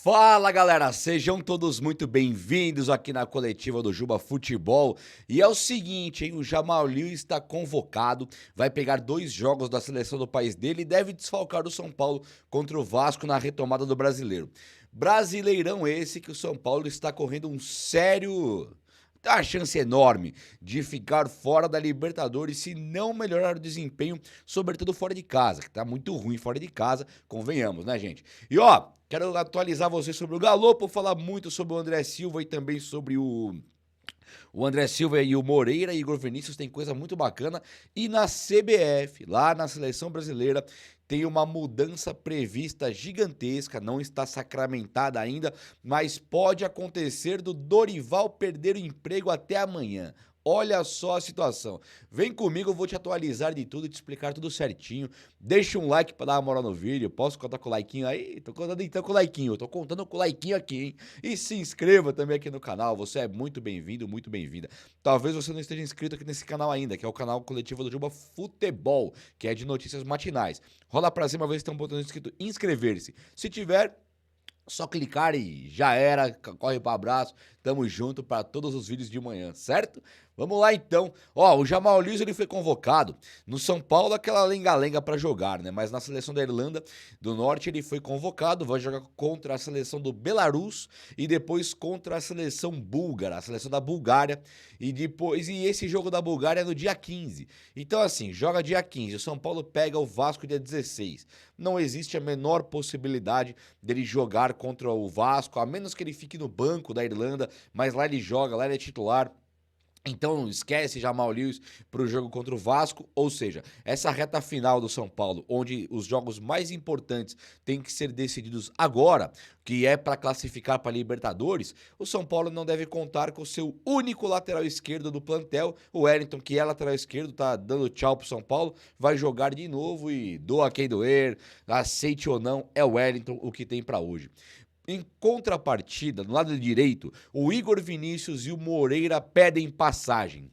Fala galera, sejam todos muito bem-vindos aqui na coletiva do Juba Futebol. E é o seguinte, hein, o Jamal Lewis está convocado, vai pegar 2 jogos da seleção do país dele e deve desfalcar o São Paulo contra o Vasco na retomada do Brasileiro. Brasileirão esse que o São Paulo está correndo a chance enorme de ficar fora da Libertadores se não melhorar o desempenho, sobretudo fora de casa, que tá muito ruim fora de casa, convenhamos, né, gente? E ó, quero atualizar você sobre o Galopo, falar muito sobre o André Silva e também sobre o André Silva e o Moreira e Igor Vinícius tem coisa muito bacana. E na CBF, lá na Seleção Brasileira, tem uma mudança prevista gigantesca, não está sacramentada ainda, mas pode acontecer do Dorival perder o emprego até amanhã. Olha só a situação. Vem comigo, eu vou te atualizar de tudo e te explicar tudo certinho. Deixa um like pra dar uma moral no vídeo. Posso contar com o likeinho aí? Tô contando então com o likeinho. Tô contando com o likeinho aqui, hein? E se inscreva também aqui no canal. Você é muito bem-vindo, muito bem-vinda. Talvez você não esteja inscrito aqui nesse canal ainda, que é o canal coletivo do Juba Futebol, que é de notícias matinais. Rola pra cima, ver se tem um botão escrito inscrever-se. Se tiver, só clicar e já era, corre para abraço, tamo junto para todos os vídeos de manhã, certo? Vamos lá então. Ó, o Jamal Lewis ele foi convocado no São Paulo, aquela lenga-lenga para jogar, né? Mas na seleção da Irlanda do Norte ele foi convocado, vai jogar contra a seleção do Belarus e depois contra a seleção búlgara, a seleção da Bulgária e esse jogo da Bulgária é no dia 15. Então assim, joga dia 15, o São Paulo pega o Vasco dia 16. Não existe a menor possibilidade dele jogar contra o Vasco, a menos que ele fique no banco da Irlanda, mas lá ele joga, lá ele é titular. Então esquece Jamal Lewis para o jogo contra o Vasco, ou seja, essa reta final do São Paulo, onde os jogos mais importantes têm que ser decididos agora, que é para classificar para Libertadores, o São Paulo não deve contar com o seu único lateral esquerdo do plantel, o Wellington, que é lateral esquerdo, tá dando tchau pro São Paulo, vai jogar de novo e doa quem doer, aceite ou não, é o Wellington o que tem para hoje. Em contrapartida, no lado direito, o Igor Vinícius e o Moreira pedem passagem.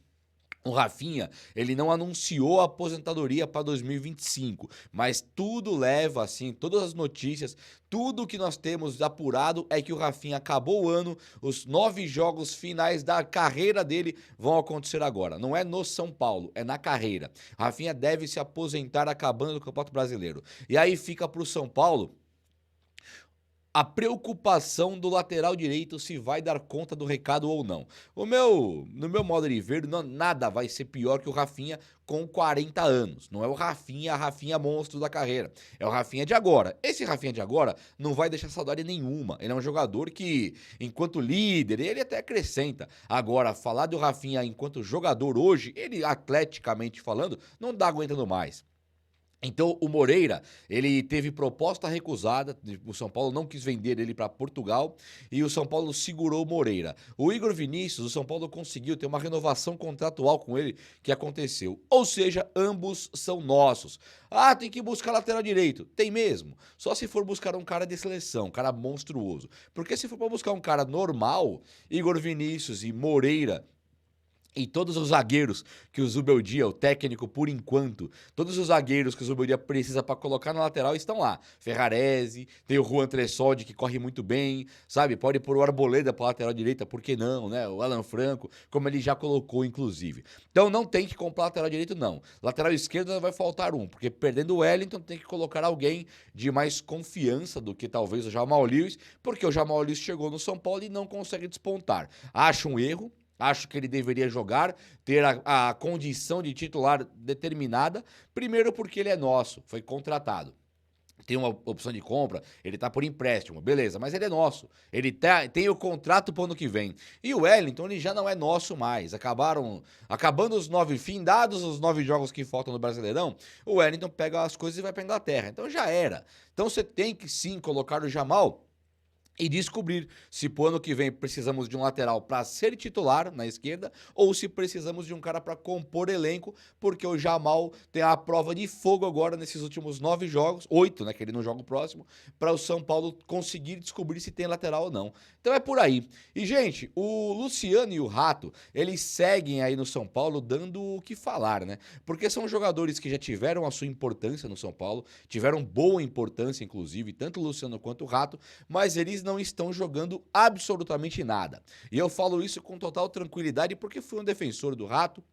O Rafinha, ele não anunciou a aposentadoria para 2025, mas tudo leva, assim, todas as notícias, tudo que nós temos apurado é que o Rafinha acabou o ano, os 9 jogos finais da carreira dele vão acontecer agora. Não é no São Paulo, é na carreira. O Rafinha deve se aposentar acabando o Campeonato Brasileiro. E aí fica para o São Paulo a preocupação do lateral direito se vai dar conta do recado ou não. No meu modo de ver, nada vai ser pior que o Rafinha com 40 anos. Não é o Rafinha monstro da carreira. É o Rafinha de agora. Esse Rafinha de agora não vai deixar saudade nenhuma. Ele é um jogador que, enquanto líder, ele até acrescenta. Agora, falar do Rafinha enquanto jogador hoje, ele atleticamente falando, não dá aguentando mais. Então, o Moreira, ele teve proposta recusada, o São Paulo não quis vender ele para Portugal e o São Paulo segurou o Moreira. O Igor Vinícius, o São Paulo conseguiu ter uma renovação contratual com ele que aconteceu. Ou seja, ambos são nossos. Ah, tem que buscar lateral direito. Tem mesmo. Só se for buscar um cara de seleção, um cara monstruoso. Porque se for para buscar um cara normal, Igor Vinícius e Moreira e todos os zagueiros que o Zubeldia, o técnico por enquanto, todos os zagueiros que o Zubeldia precisa para colocar na lateral estão lá. Ferrarese, tem o Juan Tressoldi que corre muito bem, sabe? Pode pôr o Arboleda para lateral direita, por que não, né? O Alan Franco, como ele já colocou inclusive. Então não tem que comprar lateral direito não. Lateral esquerdo vai faltar um, porque perdendo o Wellington tem que colocar alguém de mais confiança do que talvez o Jamal Lewis, porque o Jamal Lewis chegou no São Paulo e não consegue despontar. Acho um erro. Acho que ele deveria jogar, ter a condição de titular determinada, primeiro porque ele é nosso, foi contratado. Tem uma opção de compra, ele tá por empréstimo, beleza, mas ele é nosso. Ele tem o contrato pro ano que vem. E o Wellington, ele já não é nosso mais. Acabando findados os 9 jogos que faltam no Brasileirão, o Wellington pega as coisas e vai pra Inglaterra. Então já era. Então você tem que sim colocar o Jamal e descobrir se pro ano que vem precisamos de um lateral para ser titular na esquerda ou se precisamos de um cara para compor elenco, porque o Jamal tem a prova de fogo agora nesses últimos 9 jogos, 8, né, que ele não joga o próximo, para o São Paulo conseguir descobrir se tem lateral ou não. Então é por aí. E, gente, o Luciano e o Rato, eles seguem aí no São Paulo dando o que falar, né? Porque são jogadores que já tiveram a sua importância no São Paulo, tiveram boa importância, inclusive, tanto o Luciano quanto o Rato, mas eles não estão jogando absolutamente nada. E eu falo isso com total tranquilidade porque fui um defensor do Rato.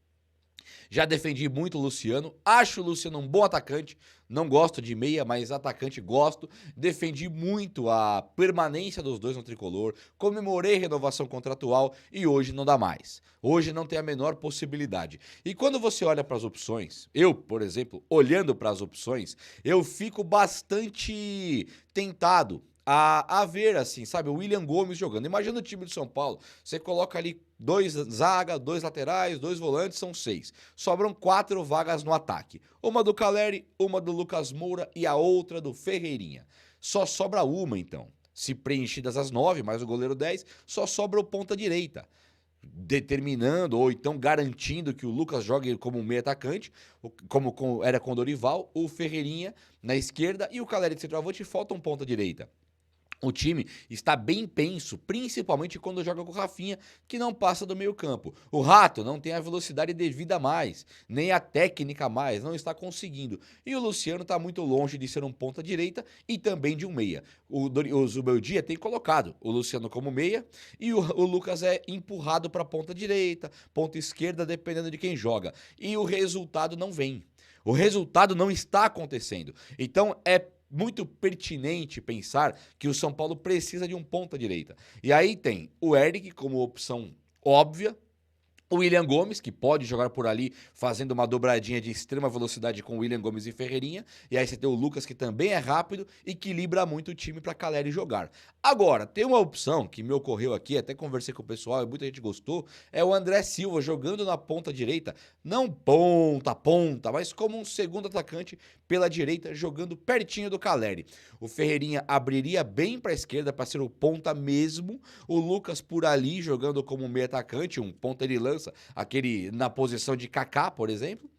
Já defendi muito o Luciano, acho o Luciano um bom atacante, não gosto de meia, mas atacante gosto. Defendi muito a permanência dos dois no tricolor, comemorei renovação contratual e hoje não dá mais. Hoje não tem a menor possibilidade. E quando você olha para as opções, eu, por exemplo, olhando para as opções, eu fico bastante tentado a ver, assim, sabe, o William Gomes jogando. Imagina o time do São Paulo, você coloca ali dois zaga, dois laterais, dois volantes, são 6. Sobram 4 vagas no ataque. Uma do Caleri, uma do Lucas Moura e a outra do Ferreirinha. Só sobra uma, então. Se preenchidas as 9, mais o goleiro 10, só sobra o ponta direita. Determinando ou então garantindo que o Lucas jogue como um meio atacante, como era com o Dorival, o Ferreirinha na esquerda e o Caleri de centroavante, falta um ponta direita. O time está bem penso, principalmente quando joga com o Rafinha, que não passa do meio campo. O Rato não tem a velocidade devida mais, nem a técnica mais, não está conseguindo. E o Luciano está muito longe de ser um ponta direita e também de um meia. O Zubeldia tem colocado o Luciano como meia e o Lucas é empurrado para a ponta direita, ponta esquerda, dependendo de quem joga. E o resultado não vem. O resultado não está acontecendo. Então é muito pertinente pensar que o São Paulo precisa de um ponta-direita. E aí tem o Eric como opção óbvia, o William Gomes, que pode jogar por ali, fazendo uma dobradinha de extrema velocidade com o William Gomes e Ferreirinha. E aí você tem o Lucas, que também é rápido e equilibra muito o time para Caleri jogar. Agora, tem uma opção que me ocorreu aqui, até conversei com o pessoal e muita gente gostou, é o André Silva jogando na ponta direita, não ponta, mas como um segundo atacante pela direita, jogando pertinho do Caleri. O Ferreirinha abriria bem para a esquerda para ser o ponta mesmo, o Lucas por ali jogando como meio atacante, um ponta de lança, aquele na posição de Kaká, por exemplo.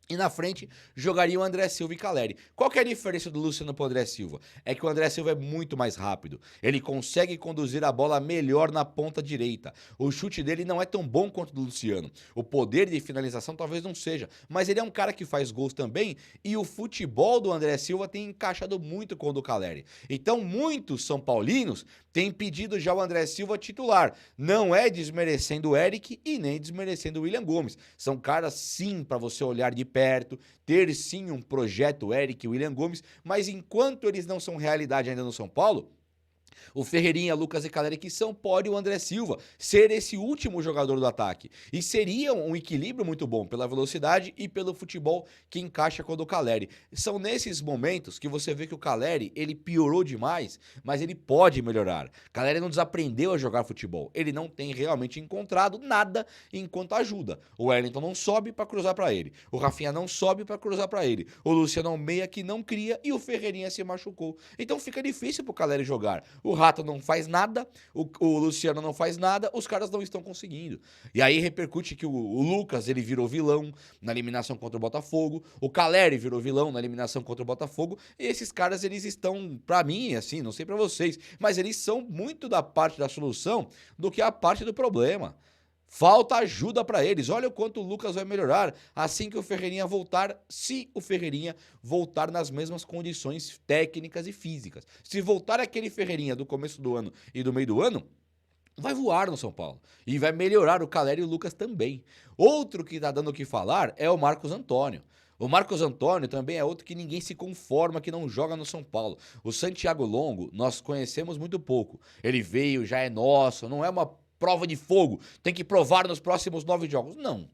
E na frente jogaria o André Silva e Caleri. Qual que é a diferença do Luciano para o André Silva? É que o André Silva é muito mais rápido. Ele consegue conduzir a bola melhor na ponta direita. O chute dele não é tão bom quanto o do Luciano. O poder de finalização talvez não seja. Mas ele é um cara que faz gols também. E o futebol do André Silva tem encaixado muito com o do Caleri. Então muitos São Paulinos têm pedido já o André Silva titular. Não é desmerecendo o Eric e nem desmerecendo o William Gomes. São caras sim para você olhar de perto, ter sim um projeto Eric e William Gomes, mas enquanto eles não são realidade ainda no São Paulo, o Ferreirinha, Lucas e Caleri que são, pode o André Silva ser esse último jogador do ataque. E seria um equilíbrio muito bom pela velocidade e pelo futebol que encaixa com o do Caleri. São nesses momentos que você vê que o Caleri, ele piorou demais, mas ele pode melhorar. Caleri não desaprendeu a jogar futebol. Ele não tem realmente encontrado nada enquanto ajuda. O Wellington não sobe para cruzar para ele. O Rafinha não sobe para cruzar para ele. O Luciano Almeida que não cria e o Ferreirinha se machucou. Então fica difícil pro Caleri jogar. O Rato não faz nada, o Luciano não faz nada, os caras não estão conseguindo. E aí repercute que o Lucas, ele virou vilão na eliminação contra o Botafogo, o Caleri virou vilão na eliminação contra o Botafogo, e esses caras, eles estão, pra mim, assim, não sei pra vocês, mas eles são muito da parte da solução do que a parte do problema. Falta ajuda para eles. Olha o quanto o Lucas vai melhorar assim que o Ferreirinha voltar, se o Ferreirinha voltar nas mesmas condições técnicas e físicas. Se voltar aquele Ferreirinha do começo do ano e do meio do ano, vai voar no São Paulo. E vai melhorar o Caleri e o Lucas também. Outro que tá dando o que falar é o Marcos Antônio. O Marcos Antônio também é outro que ninguém se conforma que não joga no São Paulo. O Santiago Longo, nós conhecemos muito pouco. Ele veio, já é nosso, não é uma prova de fogo, tem que provar nos próximos 9 jogos. Não.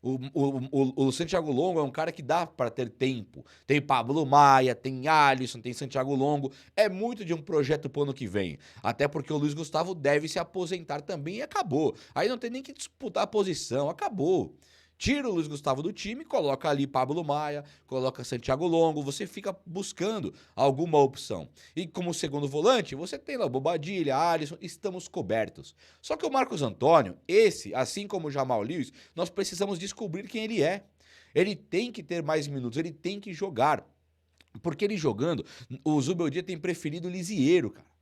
O Santiago Longo é um cara que dá para ter tempo. Tem Pablo Maia, tem Alisson, tem Santiago Longo. É muito de um projeto pro ano que vem. Até porque o Luiz Gustavo deve se aposentar também e acabou. Aí não tem nem que disputar a posição, acabou. Tira o Luiz Gustavo do time, coloca ali Pablo Maia, coloca Santiago Longo, você fica buscando alguma opção. E como segundo volante, você tem lá Bobadilha, Alisson, estamos cobertos. Só que o Marcos Antônio, esse, assim como o Jamal Lewis, nós precisamos descobrir quem ele é. Ele tem que ter mais minutos, ele tem que jogar. Porque ele jogando, o Zubeldia tem preferido o Lisieiro, cara.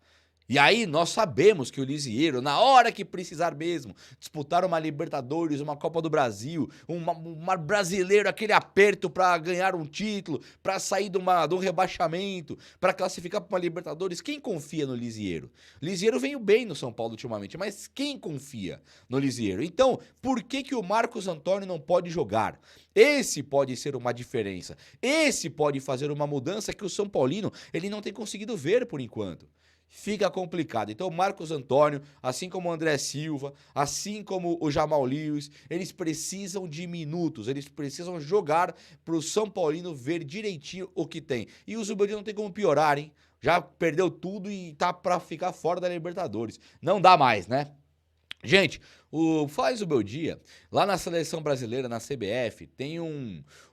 E aí nós sabemos que o Lisieiro, na hora que precisar mesmo, disputar uma Libertadores, uma Copa do Brasil, uma brasileiro, aquele aperto para ganhar um título, para sair de um rebaixamento, para classificar para uma Libertadores, quem confia no Lisieiro? O Lisieiro veio bem no São Paulo ultimamente, mas quem confia no Lisieiro? Então, por que o Marcos Antônio não pode jogar? Esse pode ser uma diferença. Esse pode fazer uma mudança que o São Paulino ele não tem conseguido ver por enquanto. Fica complicado. Então, o Marcos Antônio, assim como o André Silva, assim como o Jamal Lewis, eles precisam de minutos, eles precisam jogar para o São Paulino ver direitinho o que tem. E o Zubeldia não tem como piorar, hein? Já perdeu tudo e tá para ficar fora da Libertadores. Não dá mais, né? Gente, faz o meu dia, lá na seleção brasileira, na CBF, tem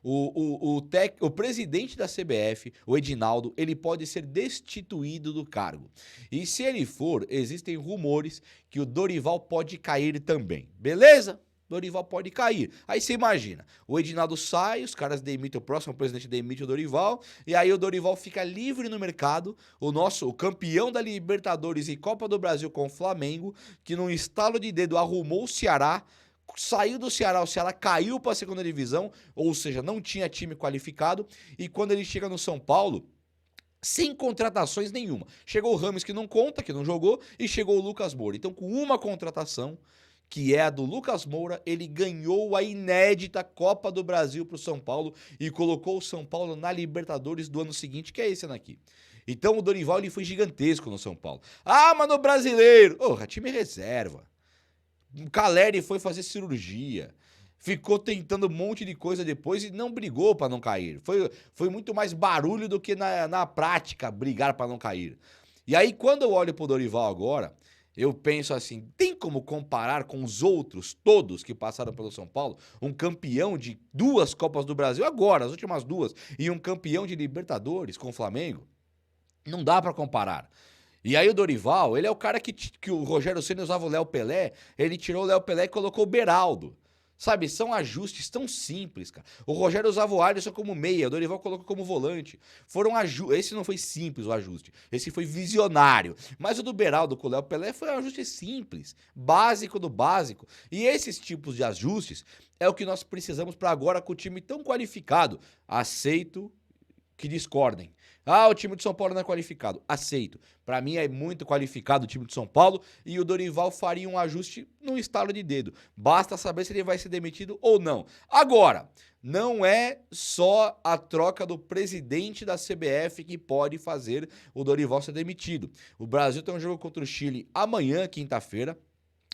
o presidente da CBF, o Edinaldo, ele pode ser destituído do cargo. E se ele for, existem rumores que o Dorival pode cair também, beleza? Dorival pode cair. Aí você imagina, o Edinaldo sai, os caras demitem, o próximo presidente demite o Dorival, e aí o Dorival fica livre no mercado, o campeão da Libertadores e Copa do Brasil com o Flamengo, que num estalo de dedo arrumou o Ceará, saiu do Ceará, o Ceará caiu para a segunda divisão, ou seja, não tinha time qualificado, e quando ele chega no São Paulo, sem contratações nenhuma. Chegou o Rames que não conta, que não jogou, e chegou o Lucas Moura. Então com uma contratação, que é a do Lucas Moura, ele ganhou a inédita Copa do Brasil para o São Paulo e colocou o São Paulo na Libertadores do ano seguinte, que é esse ano aqui. Então o Dorival ele foi gigantesco no São Paulo. Ah, mas no brasileiro! Time reserva. O Caleri foi fazer cirurgia. Ficou tentando um monte de coisa depois e não brigou para não cair. Foi muito mais barulho do que na prática brigar para não cair. E aí quando eu olho pro Dorival agora, eu penso assim, tem como comparar com os outros todos que passaram pelo São Paulo? Um campeão de 2 Copas do Brasil agora, as últimas 2, e um campeão de Libertadores com o Flamengo? Não dá pra comparar. E aí o Dorival, ele é o cara que o Rogério Ceni usava o Léo Pelé, ele tirou o Léo Pelé e colocou o Beraldo. Sabe, são ajustes tão simples, cara. O Rogério usava o Alisson como meia, o Dorival colocou como volante. Foram ajustes. Esse não foi simples o ajuste, esse foi visionário. Mas o do Beraldo com o Léo Pelé foi um ajuste simples, básico do básico. E esses tipos de ajustes é o que nós precisamos para agora com o time tão qualificado. Aceito que discordem. Ah, o time de São Paulo não é qualificado. Aceito. Para mim é muito qualificado o time de São Paulo e o Dorival faria um ajuste num estalo de dedo. Basta saber se ele vai ser demitido ou não. Agora, não é só a troca do presidente da CBF que pode fazer o Dorival ser demitido. O Brasil tem um jogo contra o Chile amanhã, quinta-feira.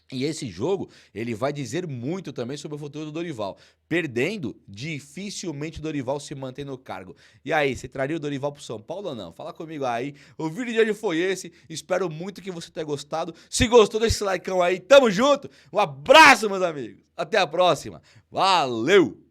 E esse jogo, ele vai dizer muito também sobre o futuro do Dorival. Perdendo, dificilmente o Dorival se mantém no cargo. E aí, você traria o Dorival pro São Paulo ou não? Fala comigo aí. O vídeo de hoje foi esse. Espero muito que você tenha gostado. Se gostou, deixa esse likeão aí. Tamo junto. Um abraço, meus amigos. Até a próxima. Valeu!